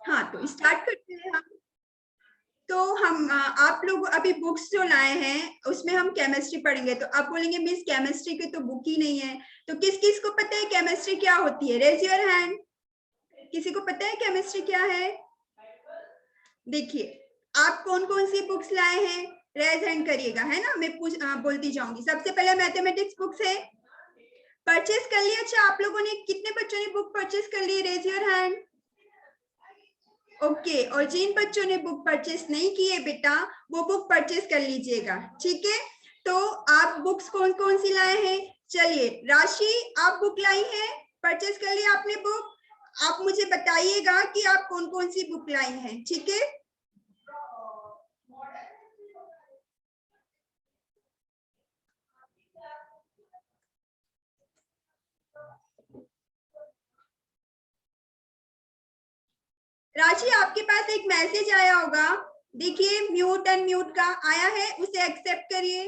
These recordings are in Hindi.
हाँ तो स्टार्ट करते हैं हम। तो हम आप लोग अभी बुक्स जो लाए हैं उसमें हम केमिस्ट्री पढ़ेंगे। तो आप बोलेंगे मिस केमिस्ट्री की तो बुक ही नहीं है। तो किस किस को पता है केमिस्ट्री क्या होती है? Raise your hand. किसी को पता है केमिस्ट्री क्या है? देखिए आप कौन कौन सी बुक्स लाए हैं, रेज हैंड करिएगा, है ना। मैं बोलती जाऊंगी। सबसे पहले मैथमेटिक्स बुक्स है, परचेस कर लिया। अच्छा आप लोगों ने, कितने बच्चों ने बुक परचेस कर ली? Raise your hand. ओके, और जिन बच्चों ने बुक परचेस नहीं की है बेटा, वो बुक परचेस कर लीजिएगा, ठीक है। तो आप बुक्स कौन कौन सी लाए हैं? चलिए राशि, आप बुक लाई है, परचेस कर लिया आपने बुक। आप मुझे बताइएगा कि आप कौन कौन सी बुक लाई हैं, ठीक है। राशि आपके पास एक मैसेज आया होगा, देखिए म्यूट अनम्यूट का आया है, उसे एक्सेप्ट करिए,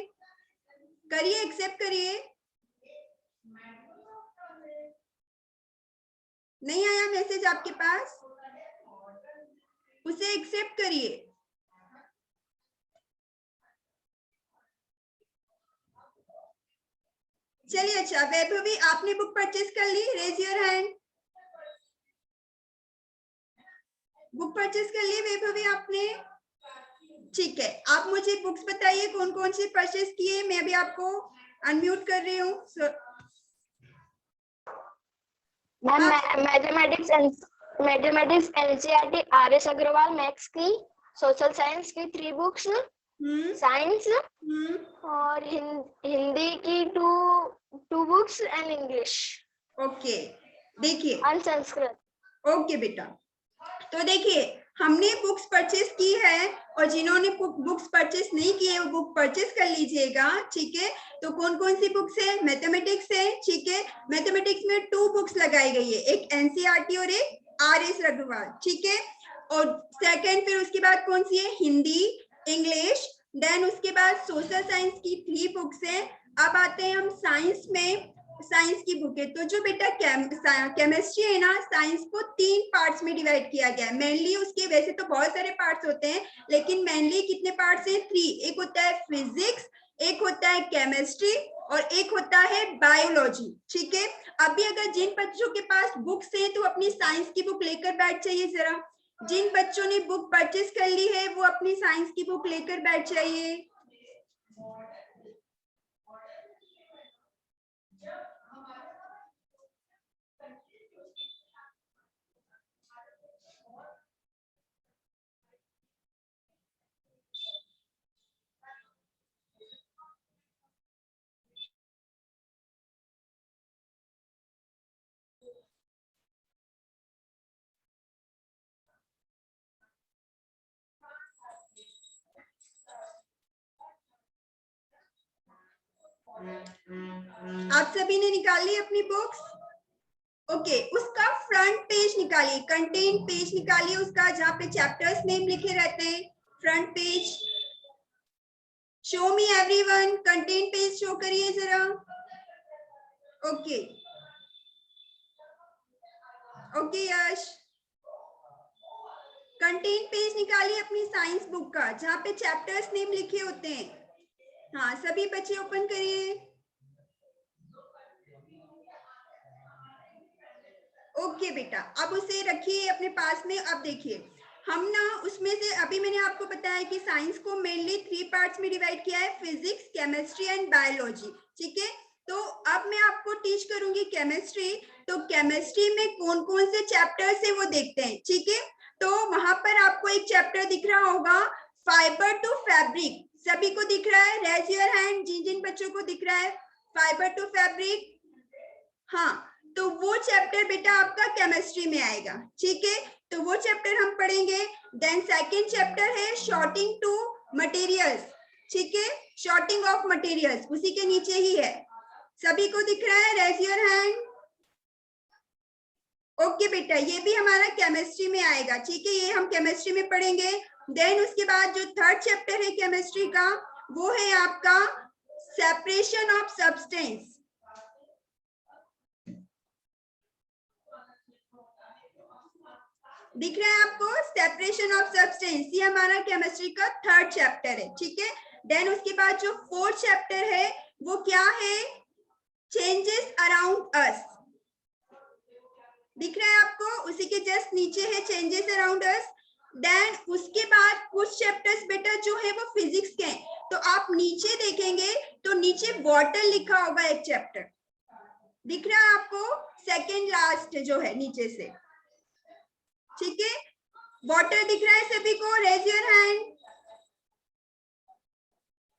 करिए एक्सेप्ट करिए। नहीं आया मैसेज आपके पास? उसे एक्सेप्ट करिए। चलिए अच्छा वैभवी, आपने बुक परचेस कर ली? Raise your hand. Book purchase कर ली वैभवी आपने? ठीक है, आप मुझे बुक्स बताइए कौन कौन सी परचेस किए। मैं अभी आपको अनम्यूट कर रही हूँ। Ma'am mathematics NCERT R S. Aggarwal maths की, सोशल साइंस की 3 बुक्स, साइंस और हिंदी की 2 बुक्स एंड इंग्लिश। ओके देखिए, और संस्कृत। ओके बेटा, तो देखिए हमने बुक्स परचेस की है, और जिन्होंने बुक्स परचेस नहीं की है वो बुक परचेस कर लीजिएगा, ठीक है। तो कौन कौन सी बुक्स है? मैथमेटिक्स है, ठीक है। मैथमेटिक्स में 2 बुक्स लगाई गई है, एक एनसीईआरटी और एक आर.एस. अग्रवाल, ठीक है। और सेकंड फिर उसके बाद कौन सी है? हिंदी, इंग्लिश, देन उसके बाद सोशल साइंस की 3 बुक्स है। अब आते हैं हम साइंस में, साइंस की बुक है। तो जो बेटा केमिस्ट्री है ना, साइंस को 3 पार्ट्स में डिवाइड किया गया है मेनली। उसके वैसे तो बहुत सारे पार्ट्स होते हैं, लेकिन मेनली कितने पार्ट्स हैं? 3। एक होता है फिजिक्स, एक होता है केमिस्ट्री, और एक होता है बायोलॉजी, ठीक है। अभी अगर जिन बच्चों के पास बुक्स है तो अपनी साइंस की बुक लेकर बैठ जाइए जरा। जिन बच्चों ने बुक परचेस कर ली है वो अपनी साइंस की बुक लेकर बैठ जाइए। आप सभी ने निकाल ली अपनी बुक्स? ओके, उसका फ्रंट पेज निकालिए, कंटेंट पेज निकालिए उसका, जहां पे चैप्टर्स नेम लिखे रहते हैं। फ्रंट पेज शो मी एवरीवन, कंटेंट पेज शो करिए जरा। ओके ओके यश, कंटेंट पेज निकालिए अपनी साइंस बुक का, जहां पे चैप्टर्स नेम लिखे होते हैं। हाँ सभी बच्चे ओपन करिए। ओके बेटा, अब उसे रखिए अपने पास में। अब देखिए हम ना उसमें से, अभी मैंने आपको बताया कि साइंस को मेनली 3 पार्ट्स में डिवाइड किया है, फिजिक्स, केमिस्ट्री एंड बायोलॉजी, ठीक है। तो अब मैं आपको टीच करूंगी केमिस्ट्री। तो केमिस्ट्री में कौन कौन से चैप्टर्स है वो देखते हैं, ठीक है। तो वहां पर आपको एक चैप्टर दिख रहा होगा, फाइबर टू फैब्रिक। सभी को दिख रहा है? रेज योर हैंड जिन जिन बच्चों को दिख रहा है फाइबर टू फैब्रिक। हाँ, तो वो चैप्टर बेटा आपका केमिस्ट्री में आएगा, ठीक है। तो वो चैप्टर हम पढ़ेंगे। देन सेकंड चैप्टर है शॉर्टिंग टू मटेरियल्स, ठीक है। शॉर्टिंग ऑफ मटेरियल्स उसी के नीचे ही है। सभी को दिख रहा है? Raise your hand. ओके बेटा, ये भी हमारा केमिस्ट्री में आएगा, ठीक है। ये हम केमिस्ट्री में पढ़ेंगे। देन उसके बाद जो थर्ड चैप्टर है केमिस्ट्री का, वो है आपका सेपरेशन ऑफ सब्सटेंस। दिख रहा है आपको? सेपरेशन ऑफ सब्सटेंस, ये हमारा केमिस्ट्री का 3rd चैप्टर है, ठीक है। देन उसके बाद जो 4th चैप्टर है वो क्या है? Changes around us. दिख रहा है आपको? उसी के जस्ट नीचे है चेंजेस अराउंड अस। देन उसके बाद कुछ चैप्टर्स बेटा जो है वो फिजिक्स के हैं, तो आप नीचे देखेंगे तो नीचे वाटर लिखा होगा एक चैप्टर, दिख रहा है आपको? सेकेंड लास्ट जो है नीचे से, ठीक है। वाटर दिख रहा है सभी को? Raise your hand.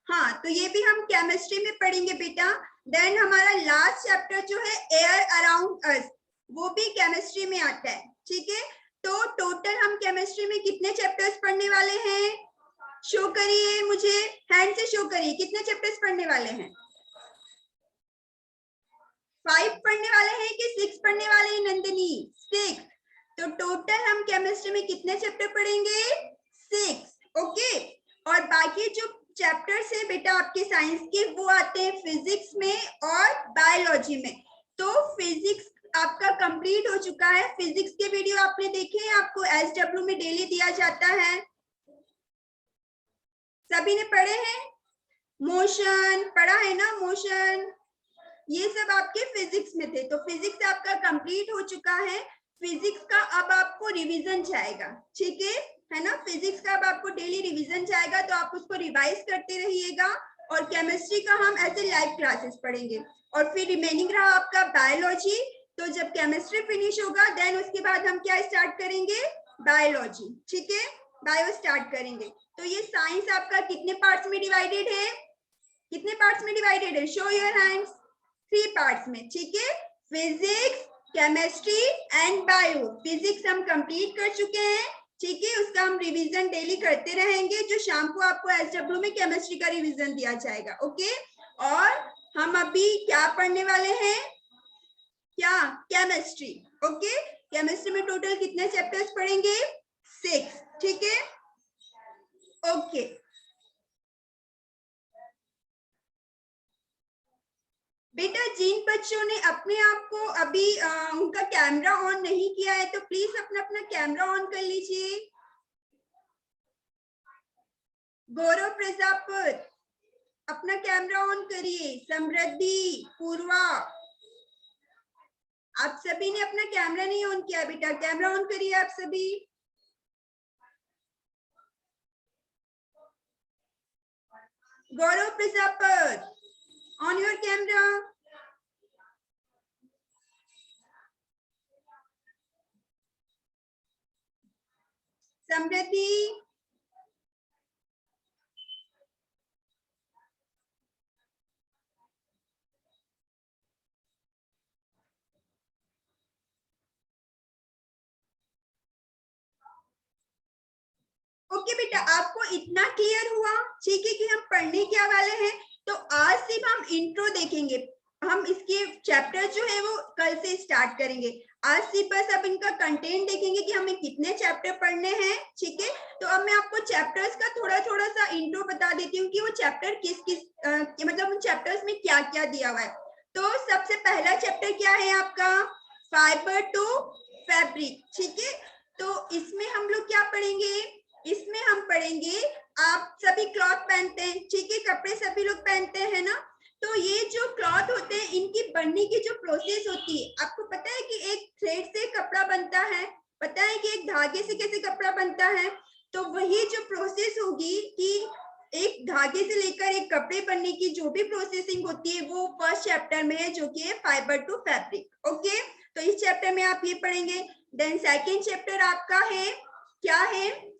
हाँ, तो ये भी हम केमिस्ट्री में पढ़ेंगे बेटा। देन हमारा लास्ट चैप्टर जो है एयर अराउंड अस, वो भी केमिस्ट्री में आता है, ठीक है। तो टोटल हम केमिस्ट्री में कितने चैप्टर्स पढ़ने वाले हैं? शो करिए मुझे, हैंड से शो करिए, कितने चैप्टर्स पढ़ने वाले हैं? 5 पढ़ने वाले हैं कि 6 पढ़ने वाले हैं नंदिनी? 6। तो टोटल हम केमिस्ट्री में कितने चैप्टर पढ़ेंगे? 6, ओके। और बाकी जो चैप्टर्स है बेटा आपके साइंस के, वो आते हैं फिजिक्स में और बायोलॉजी में। तो फिजिक्स आपका कंप्लीट हो चुका है। फिजिक्स के वीडियो आपने देखे हैं? आपको SW में डेली दिया जाता है, सभी ने पढ़े हैं? मोशन पढ़ा है ना? मोशन, ये सब आपके फिजिक्स में थे। तो फिजिक्स आपका कंप्लीट हो चुका है। फिजिक्स का अब आपको रिवीजन जाएगा, ठीक है ना? फिजिक्स का अब आपको डेली रिवीजन जाएगा, तो आप उसको रिवाइज करते रहिएगा। और केमिस्ट्री का हम ऐसे लाइव क्लासेस पढ़ेंगे। और फिर रिमेनिंग रहा आपका बायोलॉजी। तो जब केमिस्ट्री फिनिश होगा देन उसके बाद हम क्या स्टार्ट करेंगे? बायोलॉजी, ठीक है। बायो स्टार्ट करेंगे। तो ये साइंस आपका कितने पार्ट्स में डिवाइडेड है? कितने पार्ट्स में डिवाइडेड है? Show your hands. 3 पार्ट्स में, ठीक है। Physics, chemistry and bio. Physics हम कंप्लीट कर चुके हैं, ठीक है। उसका हम रिवीजन डेली करते रहेंगे। जो शाम को आपको SW में केमिस्ट्री का रिवीजन दिया जाएगा, ओके। और हम अभी क्या पढ़ने वाले हैं? क्या? Chemistry, okay. केमिस्ट्री में टोटल कितने चैप्टर्स पढ़ेंगे? 6, ठीक है, ओके। बेटा जिन बच्चों ने अपने आप को अभी उनका कैमरा ऑन नहीं किया है तो प्लीज अपना अपना कैमरा ऑन कर लीजिए। गौरव प्रजापत अपना कैमरा ऑन करिए। समृद्धि, पूर्वा, आप सभी ने अपना कैमरा नहीं ऑन किया बेटा, कैमरा ऑन करिए आप सभी। Gaurav Prajapat, on your camera. Samriddhi, okay बेटा, आपको इतना क्लियर हुआ, ठीक है, कि हम पढ़ने क्या वाले हैं। तो आज सिर्फ हम इंट्रो देखेंगे। हम इसके चैप्टर जो है वो कल से स्टार्ट करेंगे। आज सिर्फ बस अब इनका कंटेंट देखेंगे कि हमें कितने चैप्टर पढ़ने हैं, ठीक है। तो अब मैं आपको चैप्टर्स का थोड़ा थोड़ा सा इंट्रो बता देती हूँ कि वो चैप्टर किस किस मतलब उन चैप्टर्स में क्या क्या दिया हुआ है। तो सबसे पहला चैप्टर क्या है आपका? फाइबर टू फैब्रिक, ठीक है। तो इसमें हम लोग क्या पढ़ेंगे? इसमें हम पढ़ेंगे, आप सभी क्लॉथ पहनते हैं, ठीक है, कपड़े सभी लोग पहनते हैं ना। तो ये जो क्लॉथ होते हैं इनकी बनने की जो प्रोसेस होती है, आपको पता है कि एक थ्रेड से कपड़ा बनता है, पता है कि एक धागे से कैसे कपड़ा बनता है। तो वही जो प्रोसेस होगी कि एक धागे से लेकर एक कपड़े बनने की जो भी प्रोसेसिंग होती है वो फर्स्ट चैप्टर में है, जो कि है फाइबर टू फैब्रिक, ओके। तो इस चैप्टर में आप ये पढ़ेंगे। देन सेकेंड चैप्टर आपका है, क्या है?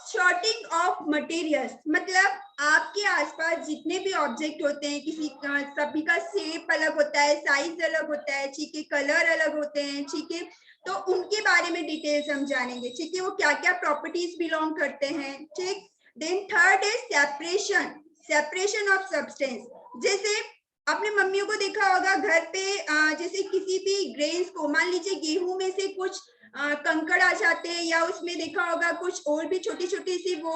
शॉर्टिंग ऑफ मटेरियल्स, मतलब आपके आसपास जितने भी ऑब्जेक्ट होते हैं, किसी का सभी का शेप अलग होता है, साइज अलग होता है, ठीक है, कलर अलग होते हैं, ठीक है। तो उनके बारे में डिटेल्स हम जानेंगे, ठीक है, वो क्या क्या प्रॉपर्टीज बिलोंग करते हैं, ठीक। देन थर्ड है सेपरेशन, सेपरेशन ऑफ सब्सटेंस। जैसे अपने मम्मियों को देखा होगा घर पे, जैसे किसी भी ग्रेन्स को, मान लीजिए गेहूं में से कुछ कंकड़ आ जाते हैं, या उसमें देखा होगा कुछ और भी छोटी छोटी सी वो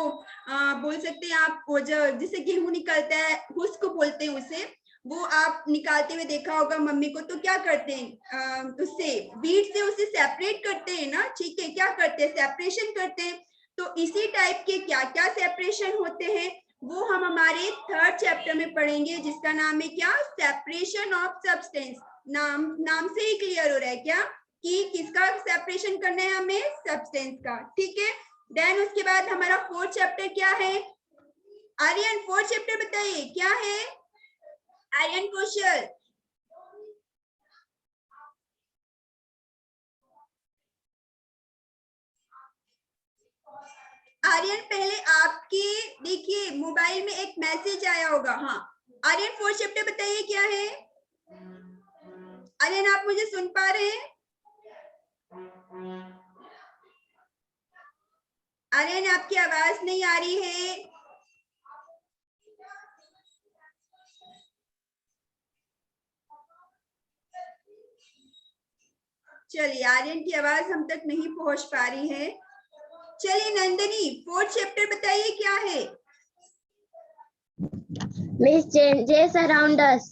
बोल सकते हैं आप, वो जो जिसे गेहूं निकलता है हुस्क बोलते हैं उसे, वो आप निकालते हुए देखा होगा मम्मी को, तो क्या करते हैं, उससे बीट से उसे सेपरेट करते हैं ना, ठीक है, क्या करते हैं, सेपरेशन करते हैं। तो इसी टाइप के क्या क्या सेपरेशन होते हैं वो हम हमारे थर्ड चैप्टर में पढ़ेंगे, जिसका नाम है क्या, सेपरेशन ऑफ सब्सटेंस। नाम से ही क्लियर हो रहा है क्या कि किसका सेपरेशन करना है हमें, सब्सटेंस का, ठीक है। देन उसके बाद हमारा फोर्थ चैप्टर क्या है, आर्यन फोर्थ चैप्टर बताइए क्या है, आर्यन कौशल। आर्यन पहले आपके देखिए मोबाइल में एक मैसेज आया होगा, हाँ आर्यन फोर्थ चैप्टर बताइए क्या है। आर्यन आप मुझे सुन पा रहे हैं, आर्यन आपकी आवाज नहीं आ रही है। चलिए आर्यन की आवाज हम तक नहीं पहुंच पा रही है। चलिए नंदनी फोर्थ चैप्टर बताइए क्या है। Miss changes around us.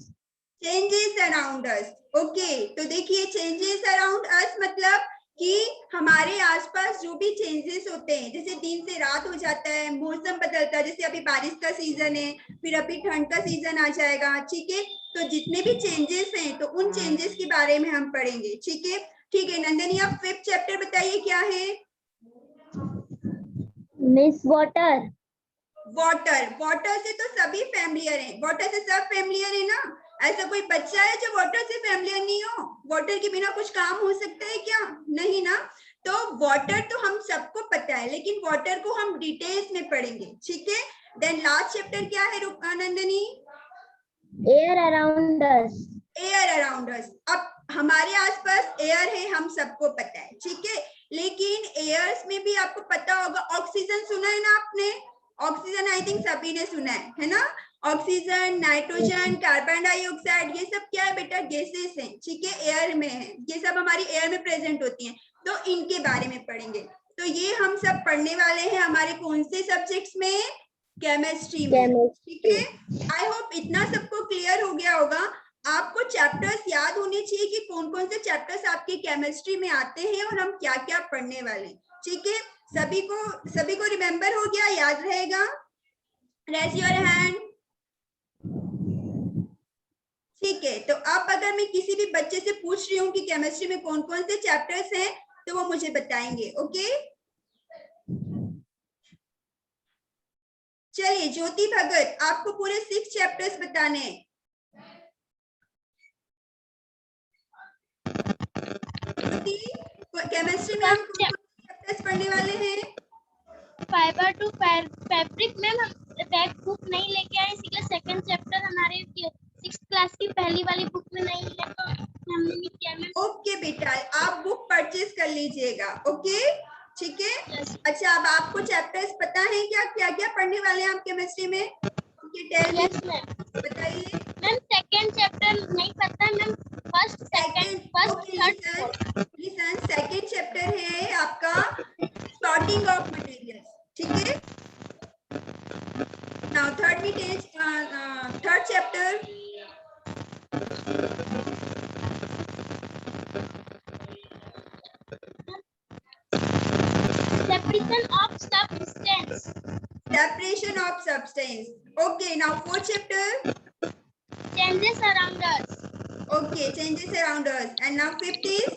Changes around us, okay. तो देखिए चेंजेस अराउंड अस मतलब कि हमारे आसपास जो भी चेंजेस होते हैं, जैसे दिन से रात हो जाता है, मौसम बदलता है, जैसे अभी बारिश का सीजन है, फिर अभी ठंड का सीजन आ जाएगा, ठीक है। तो जितने भी चेंजेस हैं तो उन चेंजेस के बारे में हम पढ़ेंगे, ठीक है। ठीक है नंदनी आप फिफ्थ चैप्टर बताइए क्या है। Miss water. वाटर, वाटर से तो सभी फैमिलियर हैं, वाटर से सब फैमिलियर है ना, ऐसा कोई बच्चा है जो वाटर से फैमिलियर नहीं हो, वाटर के बिना कुछ काम हो सकता है क्या, नहीं ना। तो वाटर तो हम सबको पता है, लेकिन वाटर को हम डिटेल्स में पढ़ेंगे, ठीक है। देन लास्ट चैप्टर क्या है Nandini, air around us. Air around us. अब हमारे आसपास एयर है, हम सबको पता है, ठीक है। लेकिन एयर्स में भी आपको पता होगा, ऑक्सीजन सुना है ना आपने, ऑक्सीजन आई थिंक सभी ने सुना है ना। ऑक्सीजन, नाइट्रोजन, कार्बन डाइऑक्साइड, ये सब क्या है बेटा, गैसेस हैं, ठीक है, एयर में है, ये सब हमारी एयर में प्रेजेंट होती हैं। तो इनके बारे में पढ़ेंगे। तो ये हम सब पढ़ने वाले हैं हमारे कौन से सब्जेक्ट्स में, केमिस्ट्री में, ठीक है। आई होप इतना सबको क्लियर हो गया होगा। आपको चैप्टर्स याद होने चाहिए कि कौन कौन से चैप्टर्स आपके केमिस्ट्री में आते हैं और हम क्या क्या पढ़ने वाले हैं, ठीक है। सभी को रिमेम्बर हो गया, याद रहेगा, रेज योर हैंड। ठीक है, तो अब अगर मैं किसी भी बच्चे से पूछ रही हूँ कि केमिस्ट्री में कौन कौन से चैप्टर्स हैं तो वो मुझे बताएंगे, ओके। चलिए ज्योति भगत आपको पूरे 6 चैप्टर्स बताने हैं। केमिस्ट्री में हम कौन कौन से चैप्टर्स पढ़ने वाले हैं, फाइबर टू फैब्रिक। मैम हम टेक्स्ट बुक नहीं लेके आए, इसीलिए सेकंड चैप्टर हमारे 6th क्लास की पहली वाली बुक में नहीं है, तो हमने भी किया मैम। ओके बेटा आप बुक परचेज कर लीजिएगा, ओके ठीक है। Yes. अच्छा अब आपको चैप्टर्स पता है क्या क्या क्या पढ़ने वाले हैं आप केमिस्ट्री में, यस मैम। बताइए। मैम सेकंड चैप्टर नहीं पता है ma'am, first second first third. Listen second chapter है आपका सॉर्टिंग ऑफ मटेरियल्स, ठीक है। Now third chapter separation of substance. separation of substance, okay. Now fourth chapter changes around us. okay, changes around us. And now fifth is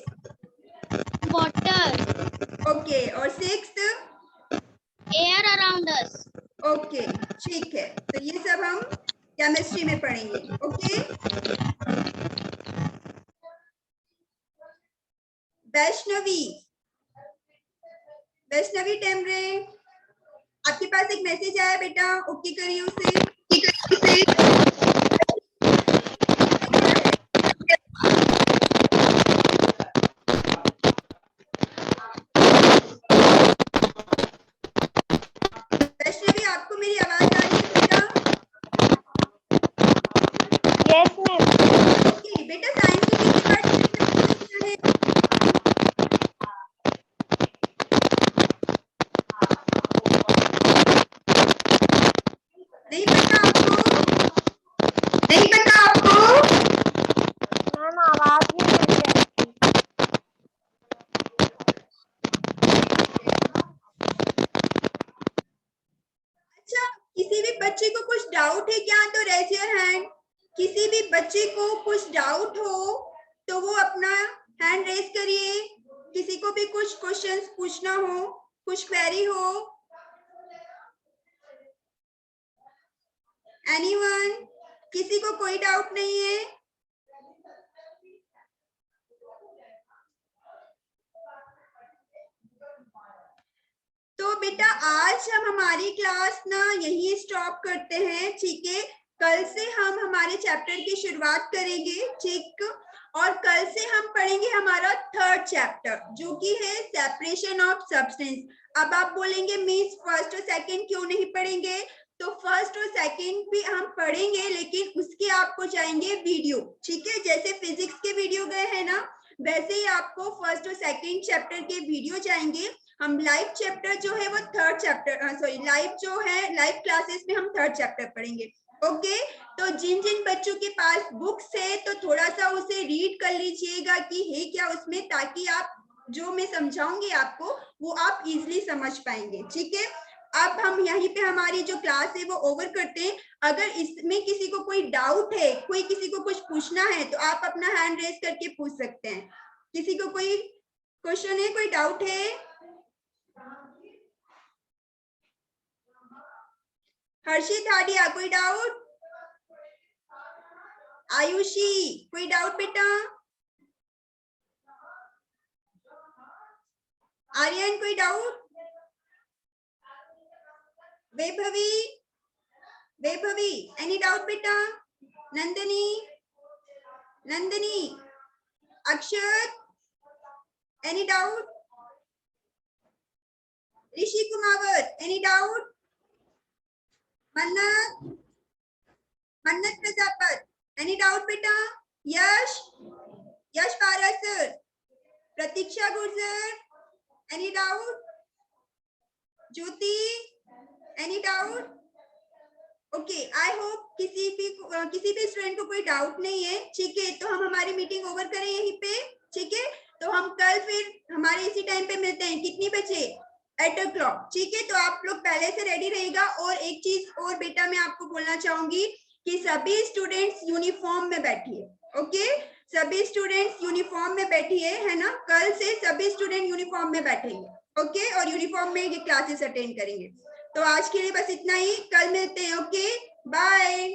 water. okay, और sixth air around us. okay, ठीक है। तो ये सब हम केमिस्ट्री में पढ़ेंगे, ओके। वैष्णवी, वैष्णवी टेमरे आपके पास एक मैसेज आया बेटा, ओके करिए उसे। वैष्णवी आपको मेरी आवाज आ रही है बेटा? Yes ma'am. ओके बेटा साइंस के किस डिपार्टमेंट में है? नहीं पता आपको? नहीं पता आपको? डाउट है क्या? तो रेज योर हैंड। किसी भी बच्चे को कुछ डाउट हो तो वो अपना हैंड रेज करिए। किसी को भी कुछ क्वेश्चंस पूछना हो, कुछ क्वेरी हो। एनीवन? किसी को कोई डाउट नहीं है? तो बेटा आज हम हमारी क्लास ना यही स्टॉप करते हैं, ठीक है। कल से हम हमारे चैप्टर की शुरुआत करेंगे, ठीक। और कल से हम पढ़ेंगे हमारा थर्ड चैप्टर जो कि है सेपरेशन ऑफ सब्सटेंस। अब आप बोलेंगे मिस फर्स्ट और सेकंड क्यों नहीं पढ़ेंगे? तो फर्स्ट और सेकंड भी हम पढ़ेंगे, लेकिन उसके आपको चाहिए वीडियो, ठीक है। जैसे फिजिक्स के वीडियो गए हैं ना, वैसे ही आपको फर्स्ट और सेकंड चैप्टर के वीडियो चाहिए। हम लाइव चैप्टर जो है वो थर्ड चैप्टर, सॉरी लाइव जो है लाइव क्लासेस में हम थर्ड चैप्टर पढ़ेंगे। ओके, तो जिन जिन बच्चों के पास बुक्स है तो थोड़ा सा उसे रीड कर लीजिएगा कि है क्या उसमें, ताकि आप जो मैं समझाऊंगी आपको वो आप इजीली समझ पाएंगे, ठीक है। अब हम यहीं पे हमारी जो क्लास है वो ओवर करते हैं। अगर इसमें किसी को कोई डाउट है, कोई किसी को कुछ पूछना है तो आप अपना हैंड रेज करके पूछ सकते हैं। किसी को कोई क्वेश्चन है, कोई डाउट है? हर्षित हाडिया कोई डाउट? आयुषी कोई डाउट बेटा? आर्यन कोई doubt? Vaibhavi, Vaibhavi any doubt बेटा? Nandini, Nandini, Akshat any doubt? Rishi Kumawat any doubt? Mannat, Mannat Prajapat any doubt बेटा? Yash, Yash Paras sir, Pratiksha Gurjar any doubt? Jyoti any doubt? Okay, I hope किसी भी स्टूडेंट को कोई डाउट नहीं है, ठीक है। तो हम हमारी मीटिंग ओवर करें यहीं पे, ठीक है। तो हम कल फिर हमारे इसी टाइम पे मिलते हैं, कितनी बजे? 8 o'clock, ठीक है। तो आप लोग पहले से रेडी रहेगा। और एक चीज और बेटा मैं आपको बोलना चाहूंगी कि सभी स्टूडेंट्स यूनिफॉर्म में बैठिए, ओके। सभी स्टूडेंट्स यूनिफॉर्म में बैठिए, है ना। कल से सभी स्टूडेंट यूनिफॉर्म में बैठेंगे, ओके। और यूनिफॉर्म में ये क्लासेस अटेंड करेंगे। तो आज के लिए बस इतना ही, कल मिलते हैं, ओके, बाय।